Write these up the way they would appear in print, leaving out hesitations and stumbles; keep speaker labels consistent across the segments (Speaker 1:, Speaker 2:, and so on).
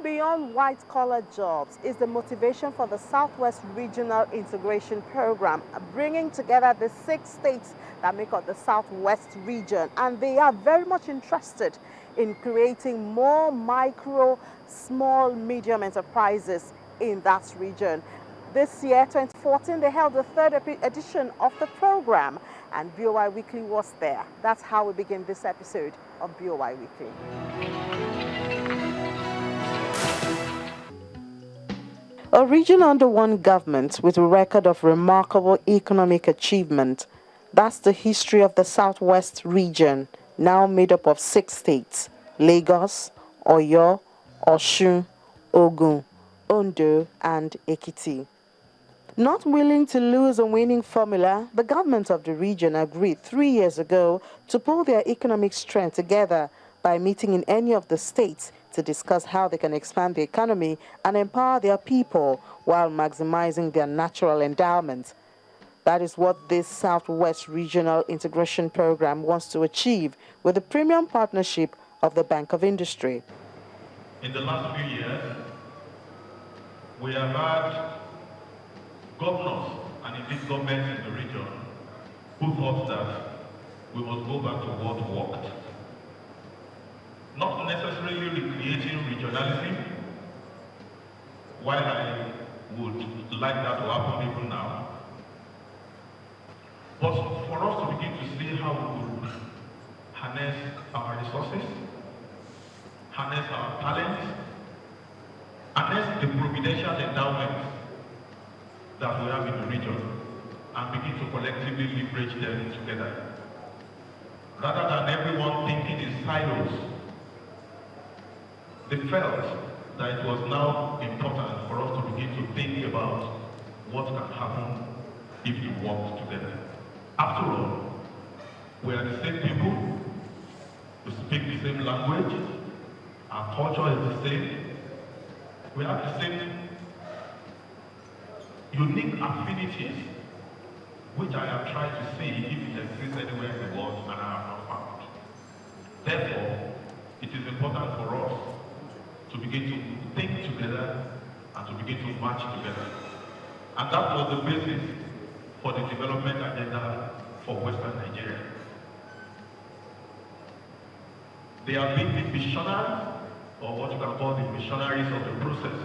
Speaker 1: beyond white-collar jobs is the motivation for the Southwest Regional Integration Program, bringing together the 6 states that make up the Southwest region. And they are very much interested in creating more micro, small, medium enterprises in that region. This year, 2014, they held the 3rd edition of the program, and BOI Weekly was there. That's how we begin this episode of BOI Weekly. A region under one government with a record of remarkable economic achievement. That's the history of the Southwest region, now made up of 6 states: Lagos, Oyo, Osun, Ogun, Ondo, and Ekiti. Not willing to lose a winning formula, the government of the region agreed 3 years ago to pull their economic strength together by meeting in any of the states to discuss how they can expand the economy and empower their people while maximizing their natural endowments. That is what this Southwest Regional Integration Program wants to achieve with the premium partnership of the Bank of Industry.
Speaker 2: In the last few years, we have had governors and indeed governments in the region who thought that we must go back to what worked. Not necessarily recreating regionalism, while I would like that to happen even now, but for us to begin to see how we could harness our resources, harness our talents, harness the providential endowments that we have in the region, and begin to collectively leverage them together. Rather than everyone thinking in silos, they felt that it was now important for us to begin to think about what can happen if we work together. After all, we are the same people, we speak the same language, our culture is the same, we have the same unique affinities, which I have tried to see if it exists anywhere in the world and I have not found. Therefore, it is important for us to begin to think together and to begin to march together. And that was the basis for the development agenda for Western Nigeria. They have been the missionaries, or what you can call the missionaries of the process.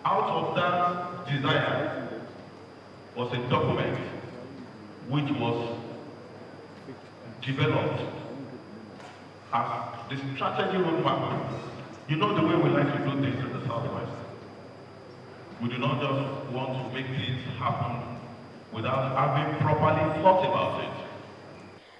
Speaker 2: Out of that desire was a document which was developed as the strategy roadmap. You know the way we like to do things in the Southwest. We do not just want to make things happen without having properly thought about it.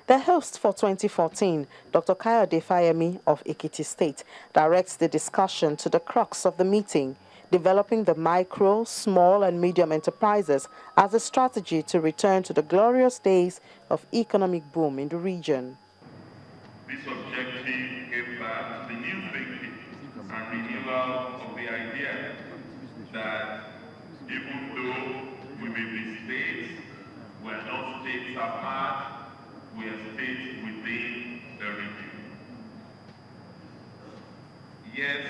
Speaker 1: The host for 2014, Dr. Kayode Fayemi of Ekiti State, directs the discussion to the crux of the meeting, developing the micro, small, and medium enterprises as a strategy to return to the glorious days of economic boom in the region.
Speaker 3: This objective gave back to the new thinking and renewal of the idea that even though we may be states, we are not states apart, we are states within the region. Yes,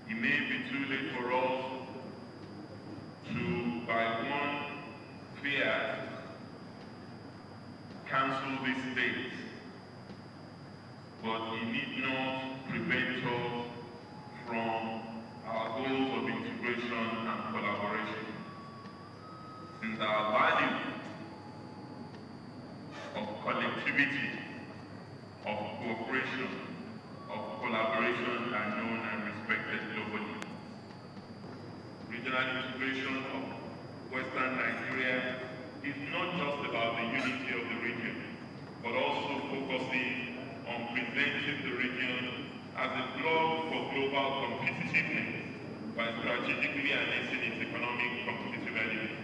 Speaker 3: it may be too late for us to, by one fiat, cancel these states, but it need not prevent us from our goals of integration and collaboration. Since our value of collectivity, of cooperation, of collaboration are known and respected globally. Regional integration of Western Nigeria is not just about the unity of the region, but also focusing on presenting the region as a plug for global competitiveness by strategically harnessing its economic competitive element.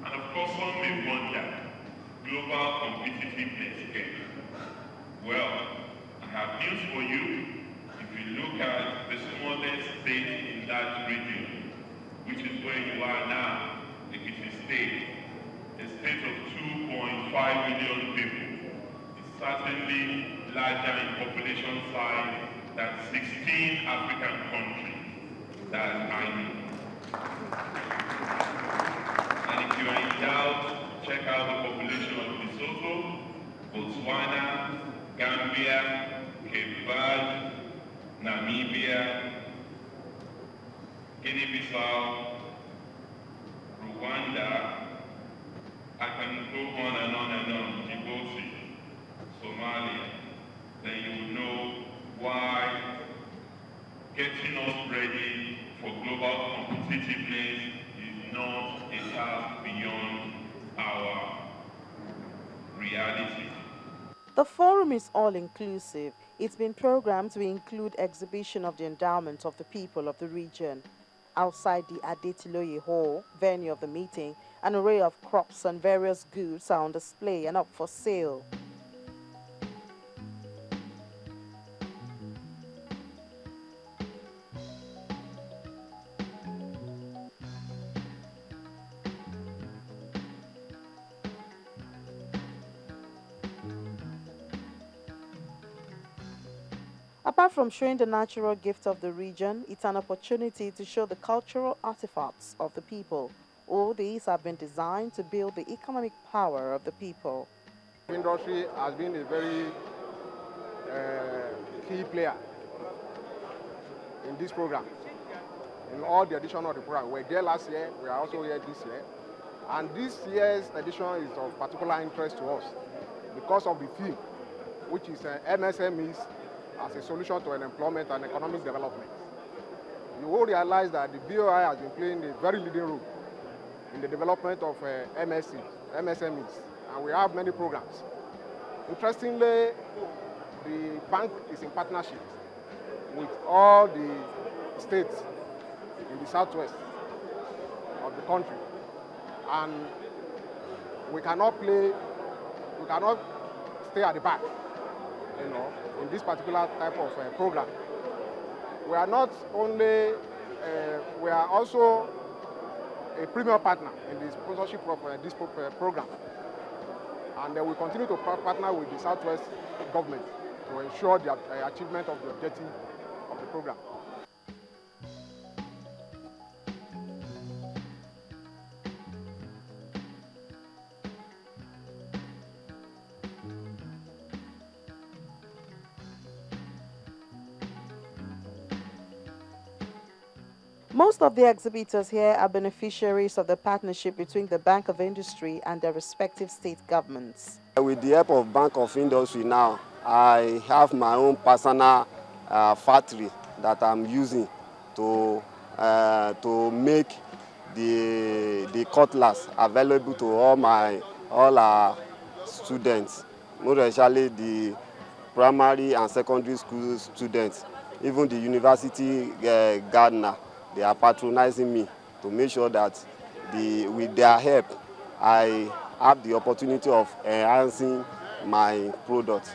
Speaker 3: And of course, some may wonder, global competitiveness again. Well, I have news for you. If you look at the smallest state in that region, which is where you are now, Ekiti State, a state of 2.5 million people, is certainly larger in population size than 16 African countries that I know. And if you are in doubt, check out the population of Lesotho, Botswana, Gambia, Cape Verde, Namibia, Guinea-Bissau, Rwanda. I can go on and on and on. Djibouti, Somalia. Then you will know why getting us ready for global competitiveness is not a task beyond our reality.
Speaker 1: The forum is all-inclusive. It's been programmed to include exhibition of the endowment of the people of the region. Outside the Adetiloye Hall, venue of the meeting, an array of crops and various goods are on display and up for sale. Apart from showing the natural gift of the region, it's an opportunity to show the cultural artifacts of the people. All these have been designed to build the economic power of the people.
Speaker 4: Industry has been a very key player in this program. In all the edition of the program, we were there last year, we are also here this year. And this year's edition is of particular interest to us because of the theme, which is MSMEs as a solution to employment and economic development. You will realize that the BOI has been playing a very leading role in the development of MSMEs, and we have many programs. Interestingly, the bank is in partnership with all the states in the southwest of the country, and we cannot stay at the back, in this particular type of program. We are not only, we are also a premium partner in the sponsorship of this program. And we continue to partner with the Southwest government to ensure the achievement of the objective of the program.
Speaker 1: Most of the exhibitors here are beneficiaries of the partnership between the Bank of Industry and their respective state governments.
Speaker 5: With the help of Bank of Industry now, I have my own personal factory that I'm using to make the cutlass available to all our students, more especially the primary and secondary school students, even the university gardener. They are patronizing me to make sure that with their help, I have the opportunity of enhancing my product.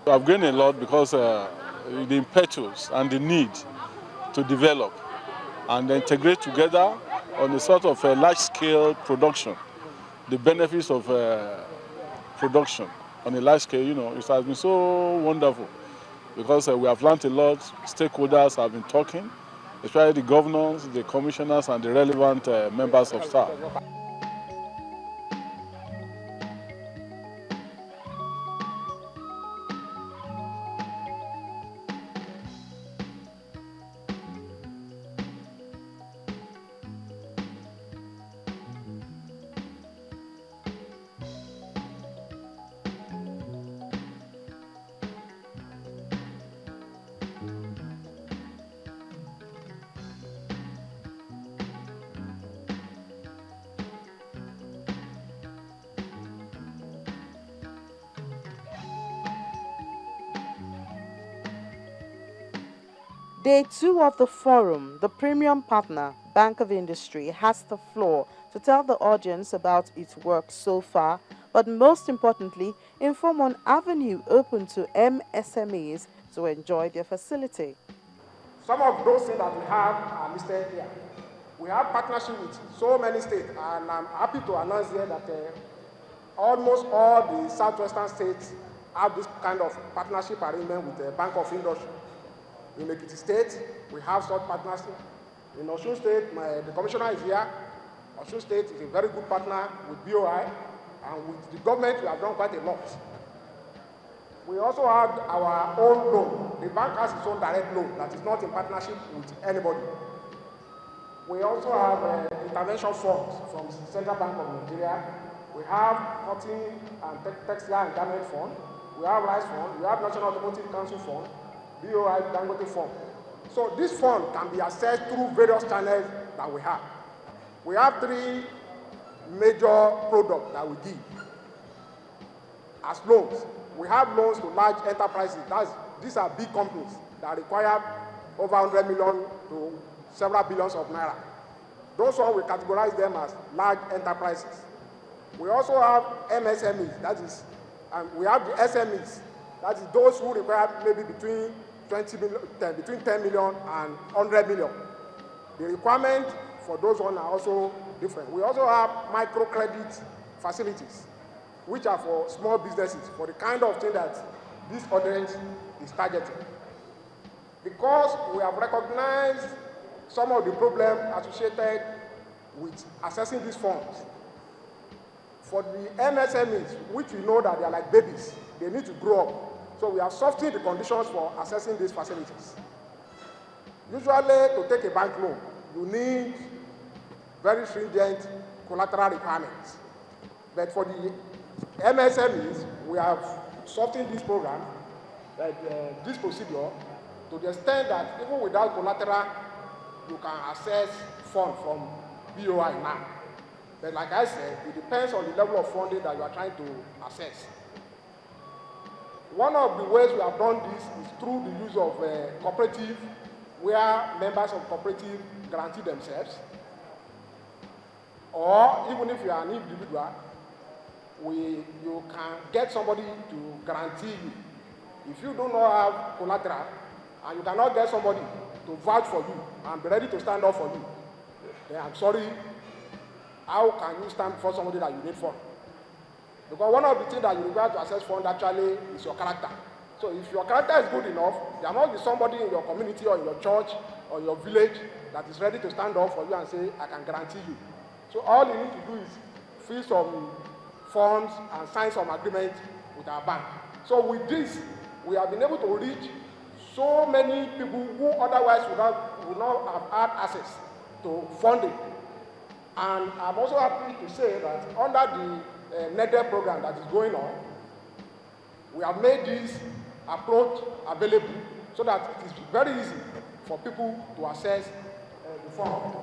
Speaker 6: I've gained a lot because the impetus and the need to develop and integrate together on a sort of a large-scale production, the benefits of production on a large scale, it has been so wonderful because we have learned a lot. Stakeholders have been talking, especially the governors, the commissioners, and the relevant members of staff.
Speaker 1: Day 2 of the forum, the premium partner, Bank of Industry, has the floor to tell the audience about its work so far, but most importantly, inform on avenue open to MSMEs to enjoy their facility.
Speaker 4: Some of those things that we have are listed here. We have partnership with so many states, and I'm happy to announce here that almost all the southwestern states have this kind of partnership arrangement with the Bank of Industry. In Ekiti State, we have such partnership. In Osun State, the commissioner is here. Osun State is a very good partner with BOI, and with the government, we have done quite a lot. We also have our own loan. The bank has its own direct loan that is not in partnership with anybody. We also have intervention funds from Central Bank of Nigeria. We have cotton and textile and garment fund. We have rice fund. We have National Automotive Council fund, BOI Dangote fund. So this fund can be accessed through various channels that we have. We have 3 major products that we give as loans. We have loans to large enterprises. These are big companies that require over 100 million to several billions of naira. Those ones, we categorize them as large enterprises. We also have MSMEs, that is, we have the SMEs, that is those who require maybe between 10 million and 100 million. The requirement for those ones are also different. We also have microcredit facilities, which are for small businesses, for the kind of thing that this audience is targeting. Because we have recognized some of the problems associated with accessing these funds, for the MSMEs, which we know that they are like babies, they need to grow up. So we have softened the conditions for accessing these facilities. Usually, to take a bank loan, you need very stringent collateral requirements. But for the MSMEs, we have softened this program, this procedure, to the extent that even without collateral, you can access funds from BOI now. But like I said, it depends on the level of funding that you are trying to access. One of the ways we have done this is through the use of cooperative, where members of cooperative guarantee themselves. Or even if you are an individual, you can get somebody to guarantee you. If you do not have collateral, and you cannot get somebody to vouch for you and be ready to stand up for you, then I'm sorry, how can you stand for somebody that you need for? Because one of the things that you require to access fund actually is your character. So if your character is good enough, there must be somebody in your community or in your church or your village that is ready to stand up for you and say, I can guarantee you. So all you need to do is fill some forms and sign some agreement with our bank. So with this, we have been able to reach so many people who otherwise would not have had access to funding. And I'm also happy to say that under the NEDE program that is going on, we have made this approach available so that it is very easy for people to access the fund.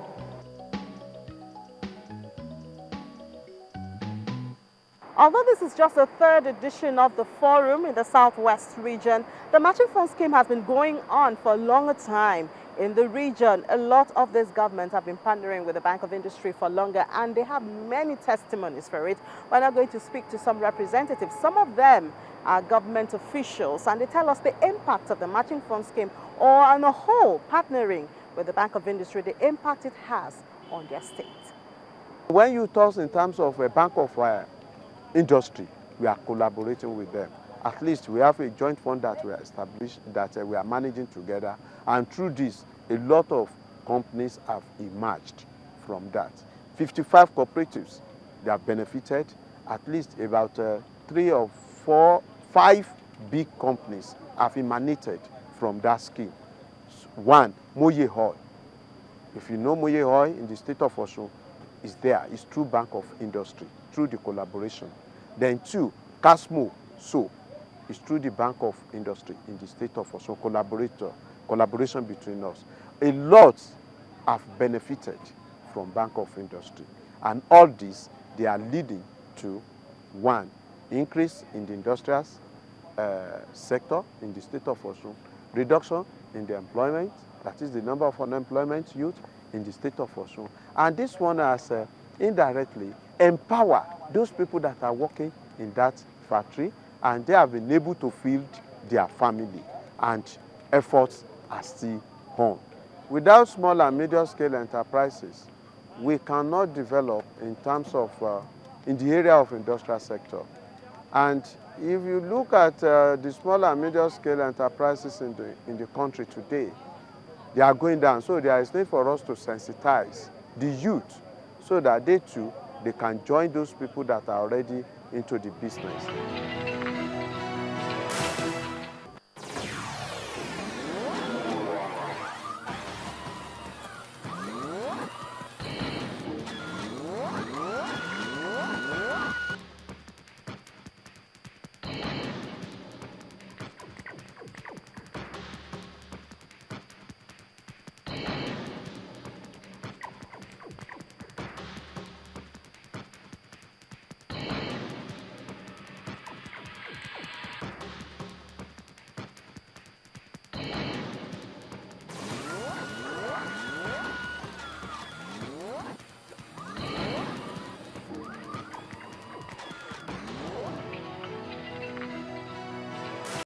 Speaker 1: Although this is just the 3rd edition of the forum in the Southwest region, the matching fund scheme has been going on for a longer time. In the region, a lot of these governments have been partnering with the Bank of Industry for longer, and they have many testimonies for it. We're now going to speak to some representatives. Some of them are government officials, and they tell us the impact of the matching fund scheme, or on a whole, partnering with the Bank of Industry, the impact it has on their state.
Speaker 5: When you talk in terms of a Bank of Industry, we are collaborating with them. At least we have a joint fund that we are established, that we are managing together, and through this, a lot of companies have emerged from that. 55 cooperatives, they have benefited. At least about 3 or 4, 5 big companies have emanated from that scheme. One, Moye Oil. If you know Moye Oil in the state of Osun, is there. It's through Bank of Industry, through the collaboration. Then 2, Casmo Soap. It's through the Bank of Industry in the state of Osun, collaboration between us. A lot have benefited from Bank of Industry. And all this, they are leading to, 1, increase in the industrial sector in the state of Osun, reduction in the employment, that is the number of unemployment youth in the state of Osun. And this one has indirectly empower those people that are working in that factory, and they have been able to feed their family, and efforts are still on. Without small and medium scale enterprises, we cannot develop in terms of, in the area of industrial sector.
Speaker 7: And if you look at the small and medium scale enterprises in the country today, they are going down. So there is need for us to sensitize the youth so that they too, they can join those people that are already into the business.